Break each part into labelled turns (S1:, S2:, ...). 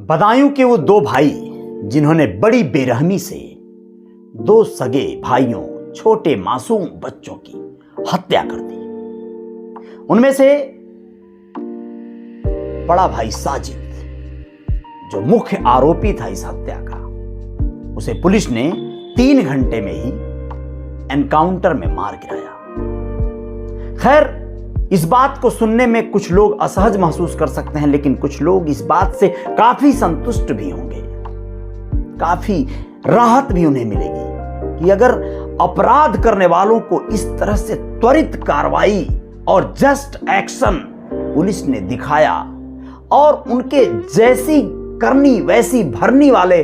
S1: बदायूं के वो दो भाई जिन्होंने बड़ी बेरहमी से दो सगे भाइयों, छोटे मासूम बच्चों की हत्या कर दी। उनमें से बड़ा भाई साजिद, जो मुख्य आरोपी था इस हत्या का, उसे पुलिस ने 3 घंटे में ही एनकाउंटर में मार गिराया। खैर, इस बात को सुनने में कुछ लोग असहज महसूस कर सकते हैं, लेकिन कुछ लोग इस बात से काफी संतुष्ट भी होंगे, काफी राहत भी उन्हें मिलेगी कि अगर अपराध करने वालों को इस तरह से त्वरित कार्रवाई और जस्ट एक्शन पुलिस ने दिखाया और उनके जैसी करनी वैसी भरनी वाले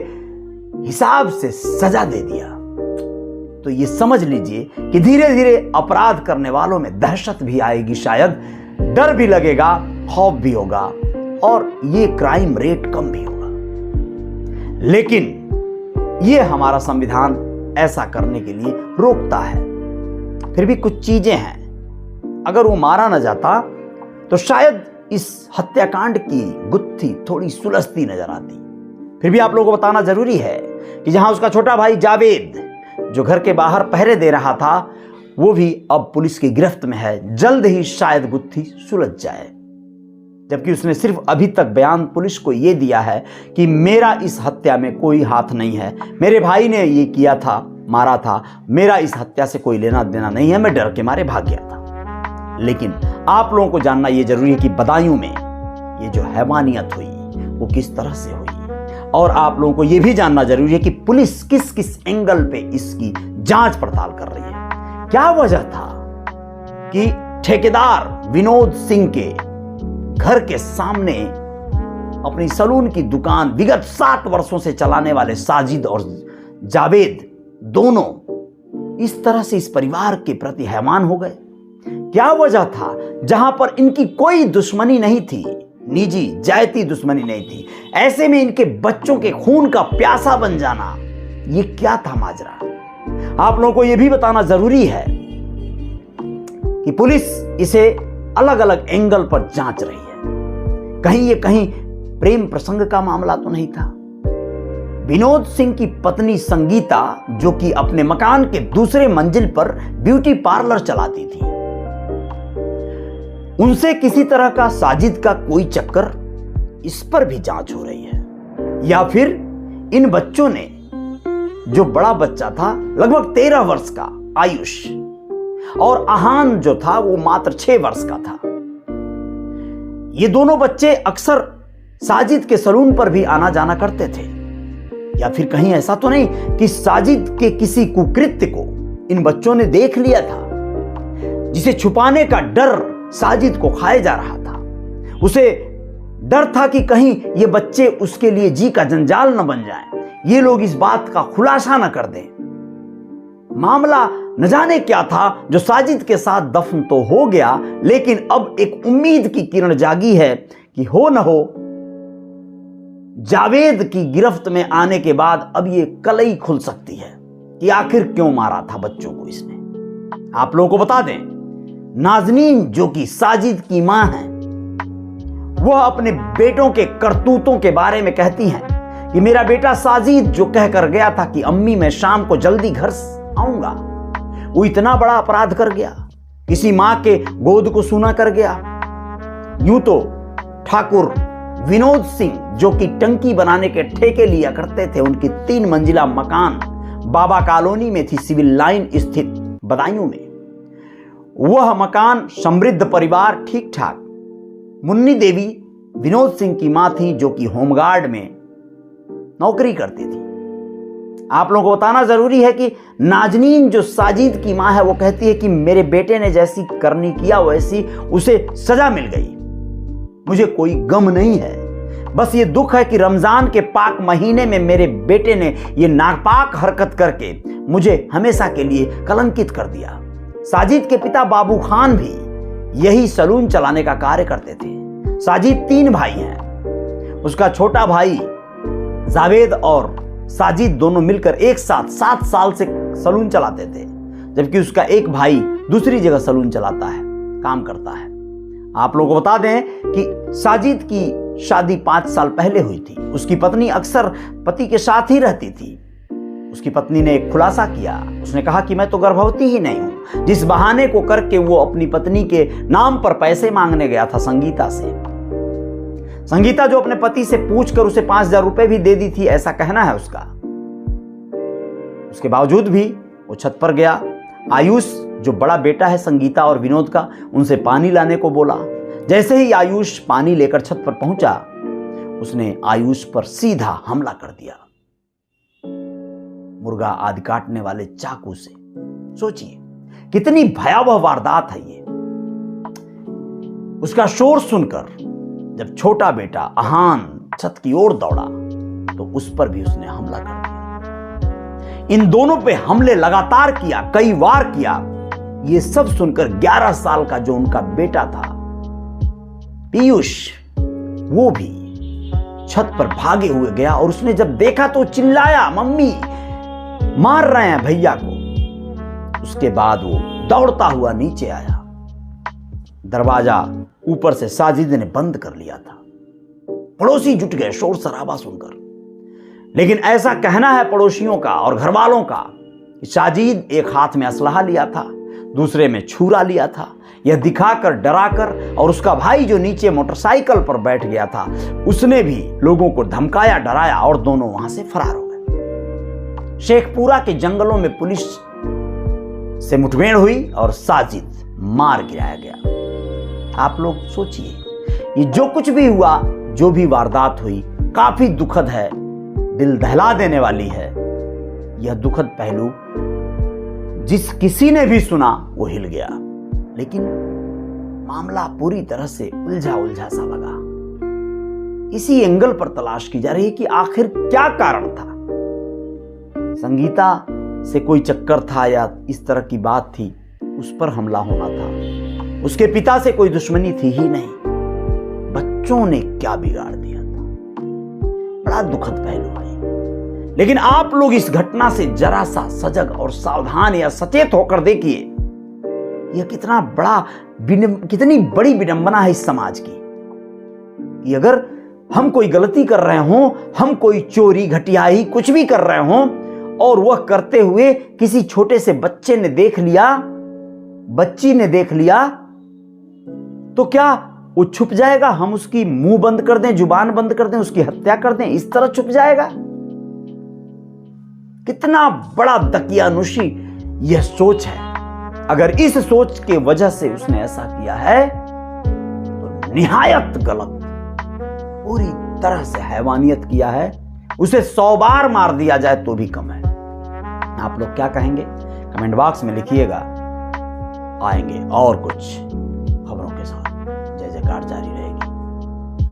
S1: हिसाब से सजा दे दिया, तो ये समझ लीजिए कि धीरे धीरे अपराध करने वालों में दहशत भी आएगी, शायद डर भी लगेगा, खौफ भी होगा और ये क्राइम रेट कम भी होगा। लेकिन ये हमारा संविधान ऐसा करने के लिए रोकता है। फिर भी कुछ चीजें हैं, अगर वो मारा न जाता तो शायद इस हत्याकांड की गुत्थी थोड़ी सुलझती नजर आती। फिर भी आप लोगों को बताना जरूरी है कि जहां उसका छोटा भाई जावेद, जो घर के बाहर पहरे दे रहा था, वो भी अब पुलिस की गिरफ्त में है। जल्द ही शायद गुत्थी सुलझ जाए, जबकि उसने सिर्फ अभी तक बयान पुलिस को यह दिया है कि मेरा इस हत्या में कोई हाथ नहीं है, मेरे भाई ने ये किया था, मारा था, मेरा इस हत्या से कोई लेना देना नहीं है, मैं डर के मारे भाग गया था। लेकिन आप लोगों को जानना यह जरूरी है कि बदायूं में ये जो हैवानियत हुई वो किस तरह से हुई, और आप लोगों को यह भी जानना जरूरी है कि पुलिस किस किस एंगल पे इसकी जांच पड़ताल कर रही है। क्या वजह था कि ठेकेदार विनोद सिंह के घर के सामने अपनी सलून की दुकान विगत 7 वर्षों से चलाने वाले साजिद और जावेद दोनों इस तरह से इस परिवार के प्रति हैवान हो गए? क्या वजह था जहां पर इनकी कोई दुश्मनी नहीं थी, निजी जायती दुश्मनी नहीं थी, ऐसे में इनके बच्चों के खून का प्यासा बन जाना, ये क्या था माजरा? आप लोगों को यह भी बताना जरूरी है कि पुलिस इसे अलग अलग एंगल पर जांच रही है। कहीं प्रेम प्रसंग का मामला तो नहीं था। विनोद सिंह की पत्नी संगीता, जो कि अपने मकान के दूसरे मंजिल पर ब्यूटी पार्लर चलाती थी, उनसे किसी तरह का साजिद का कोई चक्कर, इस पर भी जांच हो रही है। या फिर इन बच्चों ने, जो बड़ा बच्चा था लगभग 13 वर्ष का आयुष, और आहान जो था वो मात्र 6 वर्ष का था, ये दोनों बच्चे अक्सर साजिद के सलून पर भी आना जाना करते थे। या फिर कहीं ऐसा तो नहीं कि साजिद के किसी कुकृत्य को इन बच्चों ने देख लिया था, जिसे छुपाने का डर साजिद को खाए जा रहा था। उसे डर था कि कहीं ये बच्चे उसके लिए जी का जंजाल न बन जाएं, ये लोग इस बात का खुलासा न कर दें। मामला न जाने क्या था जो साजिद के साथ दफन तो हो गया, लेकिन अब एक उम्मीद की किरण जागी है कि हो न हो जावेद की गिरफ्त में आने के बाद अब ये कलई खुल सकती है कि आखिर क्यों मारा था बच्चों को इसने। आप लोगों को बता दें, नाजनीन, जो कि साजिद की मां है, वह अपने बेटों के करतूतों के बारे में कहती हैं कि मेरा बेटा साजिद जो कहकर गया था कि अम्मी मैं शाम को जल्दी घर आऊंगा, वो इतना बड़ा अपराध कर गया, किसी मां के गोद को सूना कर गया। यूं तो ठाकुर विनोद सिंह, जो कि टंकी बनाने के ठेके लिया करते थे, उनकी 3 मंजिला मकान बाबा कॉलोनी में थी, सिविल लाइन स्थित बदायूं में। वह मकान समृद्ध परिवार ठीक ठाक। मुन्नी देवी विनोद सिंह की मां थी, जो कि होमगार्ड में नौकरी करती थी। आप लोगों को बताना जरूरी है कि नाजनीन, जो साजिद की मां है, वो कहती है कि मेरे बेटे ने जैसी करनी किया वैसी उसे सजा मिल गई, मुझे कोई गम नहीं है, बस ये दुख है कि रमजान के पाक महीने में मेरे बेटे ने ये नापाक हरकत करके मुझे हमेशा के लिए कलंकित कर दिया। साजिद के पिता बाबू खान भी यही सलून चलाने का कार्य करते थे। साजिद 3 भाई हैं। उसका छोटा भाई जावेद और साजिद दोनों मिलकर एक साथ 7 साल से सलून चलाते थे, जबकि उसका एक भाई दूसरी जगह सलून चलाता है, काम करता है। आप लोगों को बता दें कि साजिद की शादी 5 साल पहले हुई थी। उसकी पत्नी अक्सर पति के साथ ही रहती थी। उसकी पत्नी ने एक खुलासा किया। उसने कहा कि मैं तो गर्भवती ही नहीं हूं, जिस बहाने को करके वो अपनी पत्नी के नाम पर पैसे मांगने गया था संगीता से। संगीता जो अपने पति से पूछकर उसे 5,000 रुपए भी दे दी थी, ऐसा कहना है उसका। उसके बावजूद भी वो छत पर गया। आयुष जो बड़ा बेटा है संगीता और विनोद का, उनसे पानी लाने को बोला। जैसे ही आयुष पानी लेकर छत पर पहुंचा, उसने आयुष पर सीधा हमला कर दिया, मुर्गा आदि काटने वाले चाकू से। सोचिए कितनी भयावह वारदात है ये। उसका शोर सुनकर जब छोटा बेटा अहान छत की ओर दौड़ा तो उस पर भी उसने हमला कर दिया। इन दोनों पे हमले लगातार किया, कई बार किया। ये सब सुनकर 11 साल का जो उनका बेटा था पीयूष, वो भी छत पर भागे हुए गया और उसने जब देखा तो चिल्लाया, मम्मी मार रहे हैं भैया को। उसके बाद वो दौड़ता हुआ नीचे आया। दरवाजा ऊपर से साजिद ने बंद कर लिया था। पड़ोसी जुट गए शोर शराबा सुनकर। लेकिन ऐसा कहना है पड़ोसियों का और घर वालों का कि साजिद एक हाथ में असलहा लिया था, दूसरे में छुरा लिया था। यह दिखाकर, डराकर, और उसका भाई जो नीचे मोटरसाइकिल पर बैठ गया था, उसने भी लोगों को धमकाया, डराया और दोनों वहां से फरार हो गए। शेखपुरा के जंगलों में पुलिस से मुठभेड़ हुई और साजिद मार गिराया गया। आप लोग सोचिए, ये जो कुछ भी हुआ, जो भी वारदात हुई, काफी दुखद है, दिल दहला देने वाली है। यह दुखद पहलू जिस किसी ने भी सुना वो हिल गया। लेकिन मामला पूरी तरह से उलझा उलझा सा लगा। इसी एंगल पर तलाश की जा रही है कि आखिर क्या कारण था। संगीता से कोई चक्कर था या इस तरह की बात थी, उस पर हमला होना था। उसके पिता से कोई दुश्मनी थी ही नहीं। बच्चों ने क्या बिगाड़ दिया था। बड़ा दुखद पहलू है। लेकिन आप लोग इस घटना से जरा सा सजग और सावधान या सचेत होकर देखिए, यह कितनी बड़ी विडंबना है इस समाज की कि अगर हम कोई गलती कर रहे हों, हम कोई चोरी, घटियाई कुछ भी कर रहे हों और वह करते हुए किसी छोटे से बच्चे ने देख लिया, बच्ची ने देख लिया, तो क्या वो छुप जाएगा? हम उसकी मुंह बंद कर दें, जुबान बंद कर दें, उसकी हत्या कर दें, इस तरह छुप जाएगा? कितना बड़ा दकियानुशी यह सोच है। अगर इस सोच के वजह से उसने ऐसा किया है तो निहायत गलत, पूरी तरह से हैवानियत किया है। उसे 100 बार मार दिया जाए तो भी कम है। आप लोग क्या कहेंगे? कमेंट बॉक्स में लिखिएगा। आएंगे और कुछ